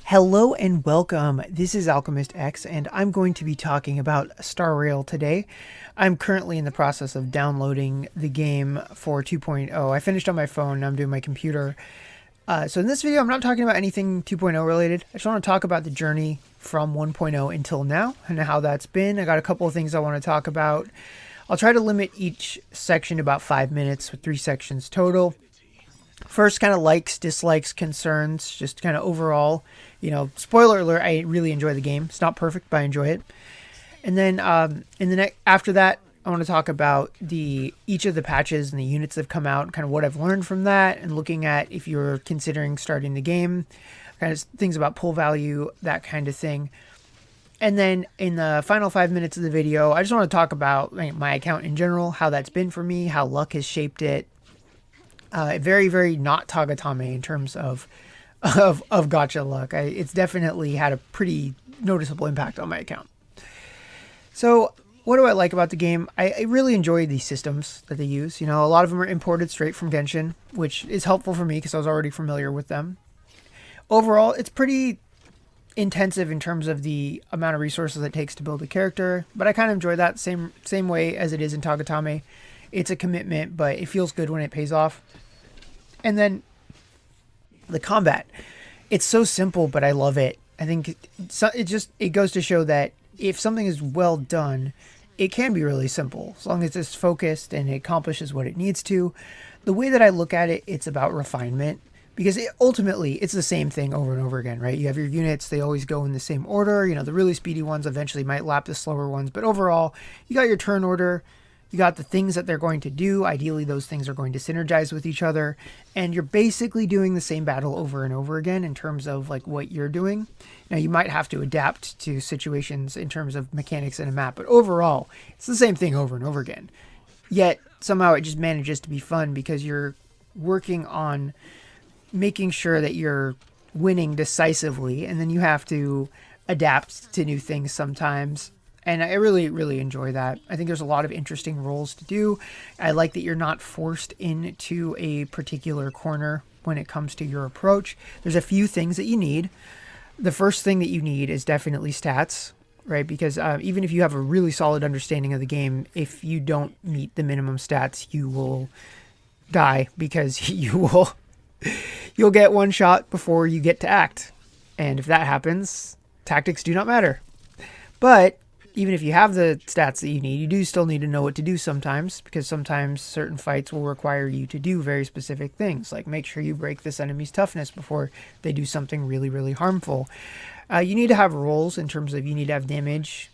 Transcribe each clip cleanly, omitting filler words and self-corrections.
Hello and welcome. This is Alchemistexe, and I'm going to be talking about Star Rail today. I'm currently in the process of downloading the game for 2.0. I finished on my phone, now I'm doing my computer. So in this video, I'm not talking about anything 2.0 related. I just want to talk about the journey from 1.0 until now and how that's been. I got a couple of things I want to talk about. I'll try to limit each section to about 5 minutes with 3 sections total. First, kind of likes, dislikes, concerns, just kind of overall, spoiler alert, I really enjoy the game. It's not perfect, but I enjoy it. And then after that, I want to talk about each of the patches and the units that have come out, kind of what I've learned from that, and looking at if you're considering starting the game, kind of things about pull value, that kind of thing. And then in the final 5 minutes of the video, I just want to talk about my account in general, how that's been for me, how luck has shaped it. Very, very not Tagatame in terms of gacha luck. It's definitely had a pretty noticeable impact on my account. So what do I like about the game? I really enjoy the systems that they use. A lot of them are imported straight from Genshin, which is helpful for me because I was already familiar with them. Overall, it's pretty intensive in terms of the amount of resources it takes to build a character, but I kind of enjoy that same way as it is in Tagatame. It's a commitment, but it feels good when it pays off. And then the combat, it's so simple, but I love it. I think it goes to show that if something is well done, it can be really simple as long as it's focused and it accomplishes what it needs to. The way that I look at it, it's about refinement, because ultimately it's the same thing over and over again, right? You have your units, they always go in the same order. The really speedy ones eventually might lap the slower ones, but overall you got your turn order. You got the things that they're going to do. Ideally, those things are going to synergize with each other. And you're basically doing the same battle over and over again in terms of what you're doing. Now, you might have to adapt to situations in terms of mechanics in a map, but overall, it's the same thing over and over again. Yet, somehow it just manages to be fun because you're working on making sure that you're winning decisively, and then you have to adapt to new things sometimes. And I really, really enjoy that. I think there's a lot of interesting roles to do. I like that you're not forced into a particular corner when it comes to your approach. There's a few things that you need. The first thing that you need is definitely stats, right? Because even if you have a really solid understanding of the game, if you don't meet the minimum stats, you will die because you'll get one shot before you get to act. And if that happens, tactics do not matter. But even if you have the stats that you need, you do still need to know what to do sometimes, because sometimes certain fights will require you to do very specific things, like make sure you break this enemy's toughness before they do something really, really harmful. You need to have roles in terms of you need to have damage,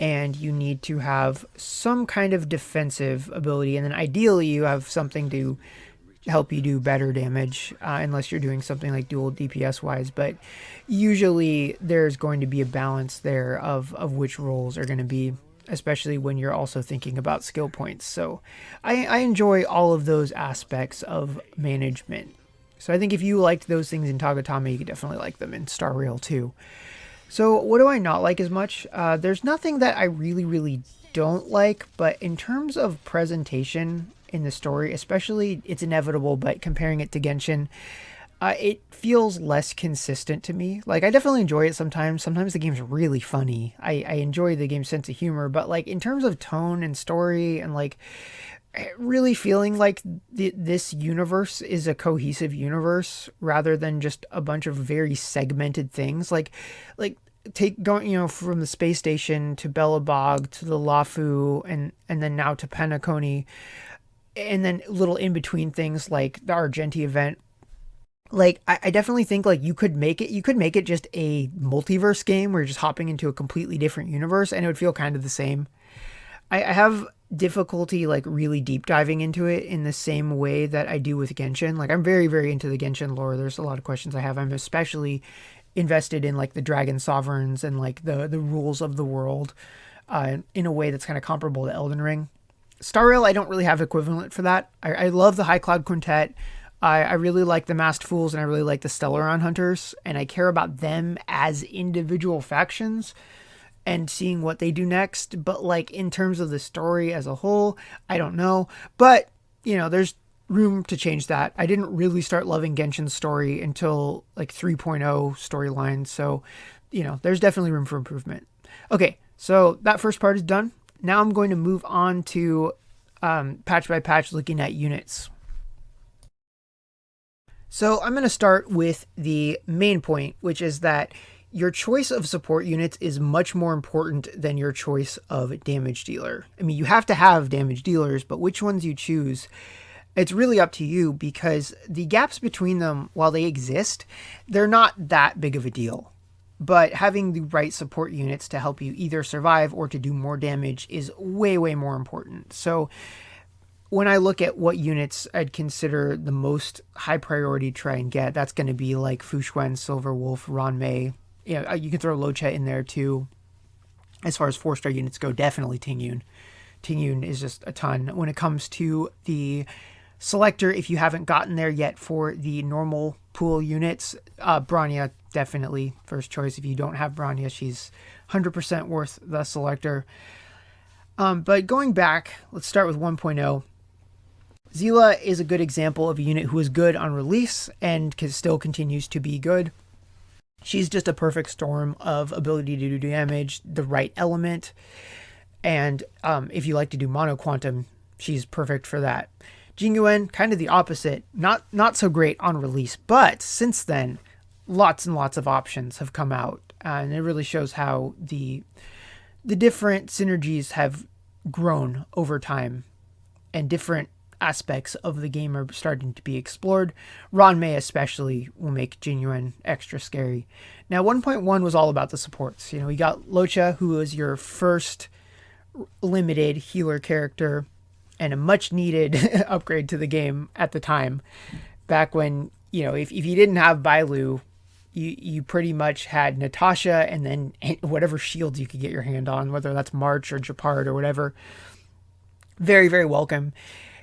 and you need to have some kind of defensive ability, and then ideally you have something to help you do better damage, unless you're doing something like dual DPS wise, but usually there's going to be a balance there of which roles are going to be, especially when you're also thinking about skill points. So I enjoy all of those aspects of management. So I think if you liked those things in Tagatame, you could definitely like them in Star Rail too. So what do I not like as much? There's nothing that I really, really don't like, but in terms of presentation in the story, especially, it's inevitable, but comparing it to Genshin, it feels less consistent to me. I definitely enjoy it sometimes. Sometimes the game's really funny. I enjoy the game's sense of humor, but in terms of tone and story and really feeling like this universe is a cohesive universe rather than just a bunch of very segmented things. Take going from the space station to Belobog to the Lafu and then now to Penacony, and then little in between things like the Argenti event. I definitely think you could make it just a multiverse game where you're just hopping into a completely different universe and it would feel kind of the same. I have difficulty really deep diving into it in the same way that I do with Genshin. I'm very, very into the Genshin lore. There's a lot of questions I have. I'm especially invested in the dragon sovereigns and the rules of the world in a way that's kind of comparable to Elden Ring. Star Rail, I don't really have equivalent for that. I love the High Cloud Quintet. I really like the Masked Fools, and I really like the Stellaron Hunters, and I care about them as individual factions and seeing what they do next. But in terms of the story as a whole, I don't know. But there's room to change that. I didn't really start loving Genshin's story until like 3.0 storyline, so there's definitely room for improvement. Okay, so that first part is done. Now I'm going to move on to patch by patch looking at units. So I'm going to start with the main point, which is that your choice of support units is much more important than your choice of damage dealer. I mean, you have to have damage dealers, but which ones you choose, it's really up to you, because the gaps between them, while they exist, they're not that big of a deal. But having the right support units to help you either survive or to do more damage is way, way more important. So when I look at what units I'd consider the most high priority to try and get, that's going to be like Fu Xuan, Silver Wolf, Ranmei. You can throw Locha in there too. As far as 4-star units go, definitely Tingyun. Tingyun is just a ton. When it comes to the selector, if you haven't gotten there yet for the normal pool units, Bronya definitely first choice. If you don't have Bronya, she's 100% worth the selector. But going back, let's start with 1.0. Zila is a good example of a unit who is good on release and still continues to be good. She's just a perfect storm of ability to do damage, the right element, and if you like to do mono quantum, she's perfect for that. Jingyuan, kind of the opposite, not so great on release, but since then, lots and lots of options have come out, and it really shows how the different synergies have grown over time, and different aspects of the game are starting to be explored. Ranmei especially will make Jingyuan extra scary. Now 1.1 was all about the supports. We got Locha, who was your first limited healer character and a much needed upgrade to the game at the time. Back when, if you didn't have Bailu, you pretty much had Natasha and then whatever shields you could get your hand on, whether that's March or Japard or whatever. Very, very welcome.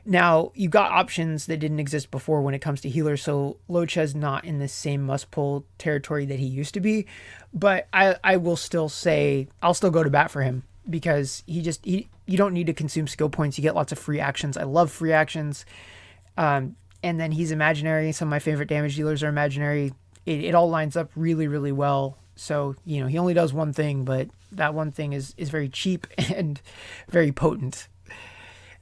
Now, you got options that didn't exist before when it comes to healers, so Locha's not in the same must-pull territory that he used to be, but I will still say, I'll still go to bat for him, because you don't need to consume skill points, you get lots of free actions. I love free actions, and then he's imaginary. Some of my favorite damage dealers are imaginary. It all lines up really, really well, so, he only does one thing, but that one thing is very cheap and very potent.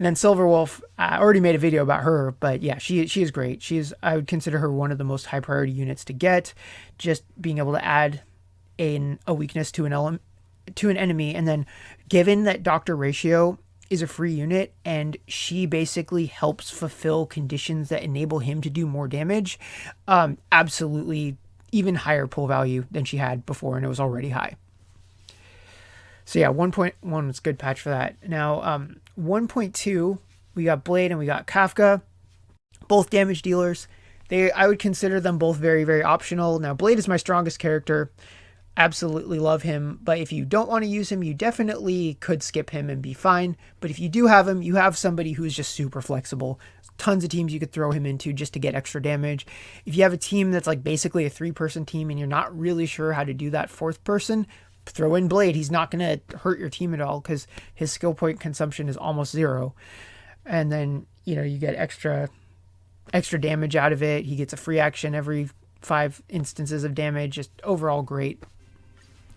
And then Silver Wolf, I already made a video about her, but yeah, she is great. I would consider her one of the most high priority units to get. Just being able to add a weakness to an enemy, and then given that Doctor Ratio is a free unit and she basically helps fulfill conditions that enable him to do more damage, absolutely even higher pull value than she had before, and it was already high. So yeah, 1.1 was a good patch for that. Now, 1.2, we got Blade and we got Kafka, both damage dealers. I would consider them both very, very optional. Now, Blade is my strongest character. Absolutely love him. But if you don't want to use him, you definitely could skip him and be fine. But if you do have him, you have somebody who's just super flexible. Tons of teams you could throw him into just to get extra damage. If you have a team that's like basically a 3-person team and you're not really sure how to do that 4th person, throw in Blade. He's not going to hurt your team at all because his skill point consumption is almost 0. And then, you get extra damage out of it. He gets a free action every 5 instances of damage. Just overall great.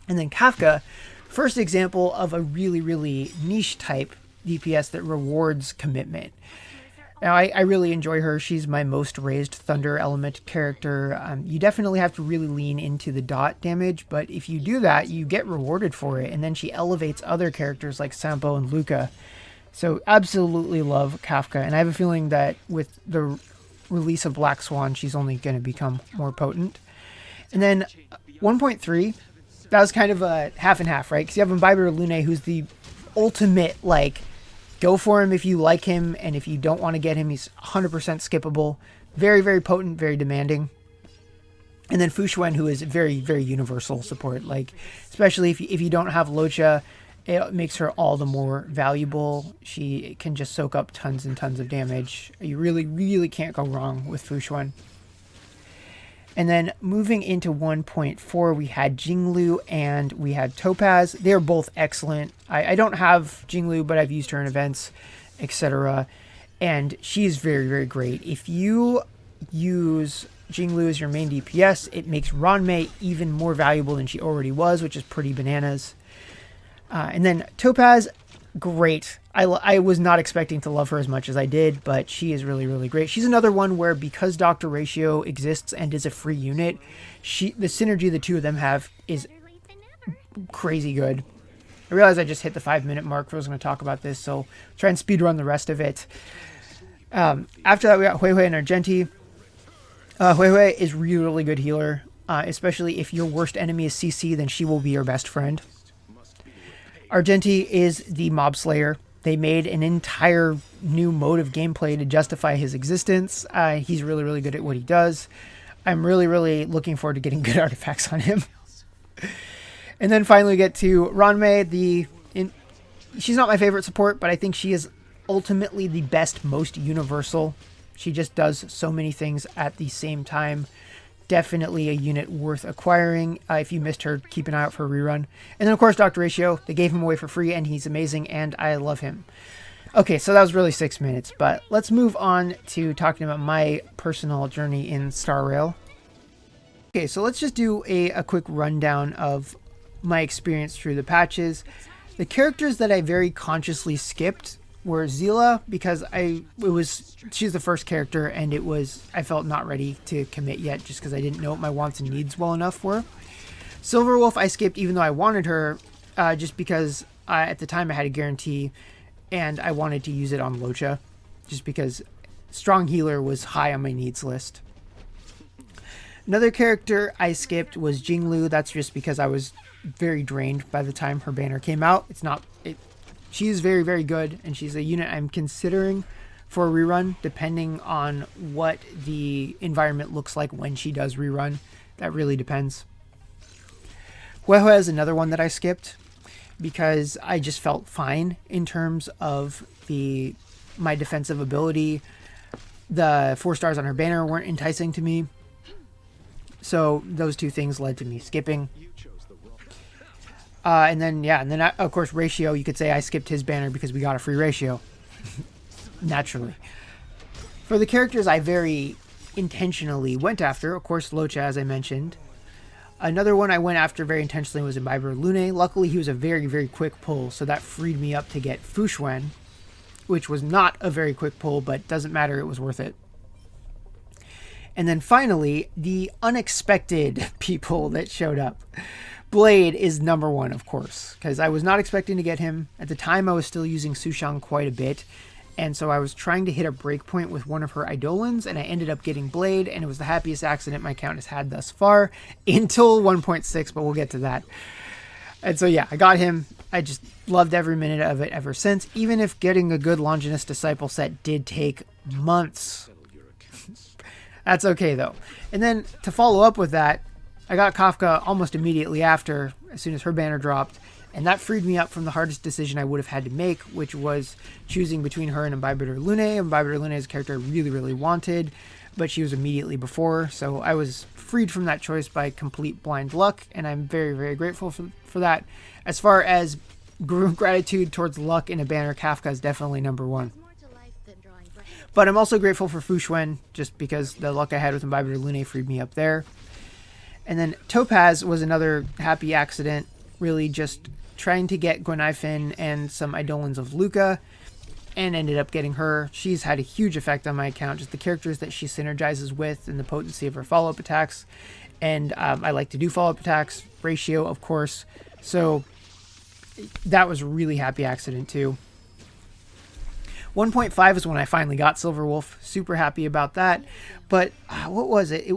And then Kafka, first example of a really, really niche type DPS that rewards commitment. Now, I really enjoy her. She's my most raised Thunder Element character. You definitely have to really lean into the dot damage, but if you do that, you get rewarded for it, and then she elevates other characters like Sampo and Luca. So absolutely love Kafka, and I have a feeling that with the release of Black Swan, she's only going to become more potent. And then 1.3, that was kind of a half and half, right? Because you have Imbiber Lune, who's the ultimate, go for him if you like him, and if you don't want to get him, he's 100% skippable. Very, very potent, very demanding. And then Fu Xuan, who is very, very universal support. Especially if you don't have Locha, it makes her all the more valuable. She can just soak up tons and tons of damage. You really, really can't go wrong with Fu Xuan. And then moving into 1.4, we had Jinglu and we had Topaz. They're both excellent. I don't have Jinglu, but I've used her in events, etc. and she's very, very great. If you use Jinglu as your main DPS, it makes Ranmei even more valuable than she already was, which is pretty bananas. And then Topaz, great. I was not expecting to love her as much as I did, but she is really, really great. She's another one where, because Dr. Ratio exists and is a free unit, the synergy the two of them have is crazy good. I realize I just hit the 5-minute mark if I was going to talk about this, so try and speed run the rest of it. After that, we got Hui Hui and Argenti. Hui Hui is really, really good healer, especially if your worst enemy is CC, then she will be your best friend. Argenti is the mob slayer. They made an entire new mode of gameplay to justify his existence. He's really, really good at what he does. I'm really, really looking forward to getting good artifacts on him. And then finally we get to Ranmei. She's not my favorite support, but I think she is ultimately the best, most universal. She just does so many things at the same time. Definitely a unit worth acquiring. If you missed her, keep an eye out for a rerun. And then, of course, Dr. Ratio. They gave him away for free, and he's amazing, and I love him. Okay, so that was really 6 minutes, but let's move on to talking about my personal journey in Star Rail. Okay, so let's just do a quick rundown of my experience through the patches. The characters that I very consciously skipped were Zila, because she's the first character, and I felt not ready to commit yet, just because I didn't know what my wants and needs well enough were. Silverwolf I skipped, even though I wanted her, just because at the time I had a guarantee, and I wanted to use it on Locha, just because strong healer was high on my needs list. Another character I skipped was Jinglu. That's just because I was very drained by the time her banner came out. She's very, very good, and she's a unit I'm considering for a rerun, depending on what the environment looks like when she does rerun. That really depends. Huehue is another one that I skipped because I just felt fine in terms of my defensive ability. The 4 stars on her banner weren't enticing to me, so those two things led to me skipping. And then of course Ratio, you could say I skipped his banner because we got a free Ratio. Naturally. For the characters I very intentionally went after, of course Locha, as I mentioned. Another one I went after very intentionally was Imbiber Lune. Luckily he was a very, very quick pull, so that freed me up to get Fushuen, which was not a very quick pull, but doesn't matter, it was worth it. And then finally, the unexpected people that showed up. Blade is number one, of course, because I was not expecting to get him. At the time, I was still using Sushang quite a bit, and so I was trying to hit a breakpoint with one of her Eidolons, and I ended up getting Blade, and it was the happiest accident my account has had thus far, until 1.6, but we'll get to that. And so yeah, I got him. I just loved every minute of it ever since, even if getting a good Longinus Disciple set did take months. That's okay, though. And then, to follow up with that, I got Kafka almost immediately after, as soon as her banner dropped, and that freed me up from the hardest decision I would have had to make, which was choosing between her and Imbiber Lune. Imbiber Lune is a character I really, really wanted, but she was immediately before, so I was freed from that choice by complete blind luck, and I'm very, very grateful for that. As far as gratitude towards luck in a banner, Kafka is definitely number one. But I'm also grateful for Fushuen, just because the luck I had with Imbiber Lune freed me up there. And then Topaz was another happy accident, really just trying to get Gwenifin and some Eidolons of Luca, and ended up getting her. She's had a huge effect on my account, just the characters that she synergizes with and the potency of her follow-up attacks. And I like to do follow-up attacks, Ratio, of course. So that was a really happy accident too. 1.5 is when I finally got Silverwolf. Super happy about that. But what was it?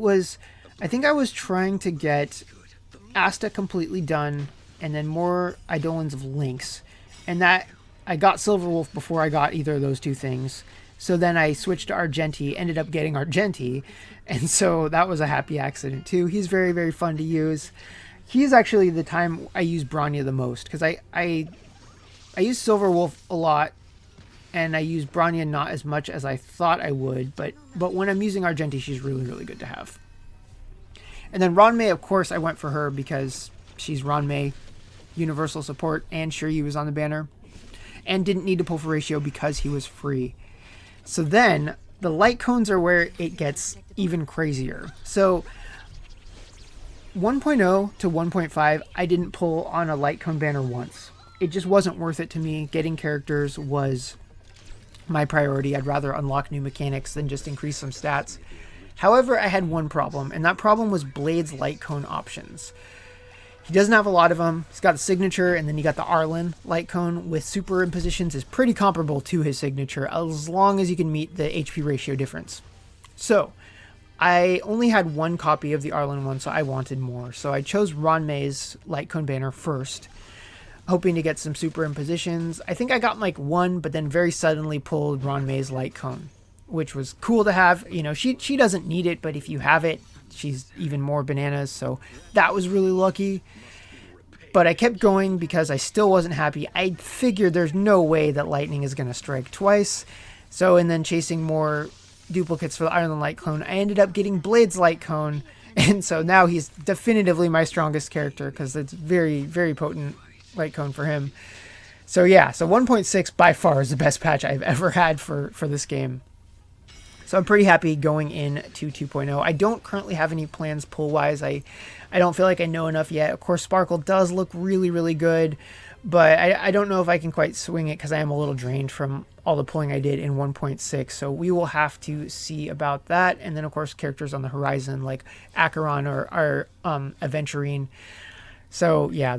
I think I was trying to get Asta completely done, and then more Eidolons of Lynx. And that I got Silverwolf before I got either of those two things. So then I switched to Argenti, ended up getting Argenti. And so that was a happy accident too. He's very, very fun to use. He's actually the time I use Bronya the most, because I use Silverwolf a lot, and I use Bronya not as much as I thought I would, but when I'm using Argenti, she's really, really good to have. And then Ranmei, of course, I went for her because she's Ranmei, universal support, and Shiryu was on the banner, and didn't need to pull for Ratio because he was free. So then the light cones are where it gets even crazier. So 1.0 to 1.5, I didn't pull on a light cone banner once. It just wasn't worth it to me. Getting characters was my priority. I'd rather unlock new mechanics than just increase some stats. However, I had one problem, and that problem was Blade's light cone options. He doesn't have a lot of them. He's got the signature, and then you got the Arlen light cone with superimpositions is pretty comparable to his signature, as long as you can meet the HP ratio difference. So, I only had one copy of the Arlen one, so I wanted more. So I chose Ron May's light cone banner first, hoping to get some superimpositions. I think I got like one, but then very suddenly pulled Ron May's light cone, which was cool to have. You know, she doesn't need it, but if you have it, she's even more bananas. So that was really lucky. But I kept going because I still wasn't happy. I figured there's no way that lightning is going to strike twice. So, and then chasing more duplicates for the Iron Light Cone, I ended up getting Blade's Light Cone. And so now he's definitively my strongest character because it's very, very potent light cone for him. So yeah, so 1.6 by far is the best patch I've ever had for this game. So I'm pretty happy going into 2.0. I don't currently have any plans pull-wise. I don't feel like I know enough yet. Of course, Sparkle does look really, really good, but I don't know if I can quite swing it because I am a little drained from all the pulling I did in 1.6. So we will have to see about that. And then, of course, characters on the horizon like Acheron or Aventurine. So yeah,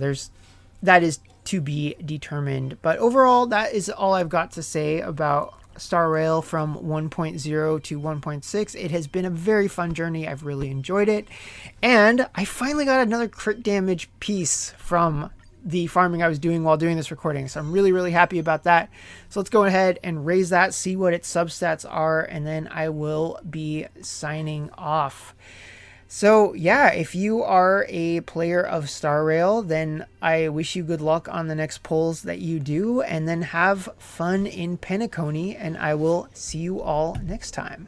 that is to be determined. But overall, that is all I've got to say about Star Rail from 1.0 to 1.6. It has been a very fun journey. I've really enjoyed it. And I finally got another crit damage piece from the farming I was doing while doing this recording. So I'm really, really happy about that. So let's go ahead and raise that, see what its substats are, and then I will be signing off. So yeah, if you are a player of Star Rail, then I wish you good luck on the next pulls that you do, and then have fun in Penacony, and I will see you all next time.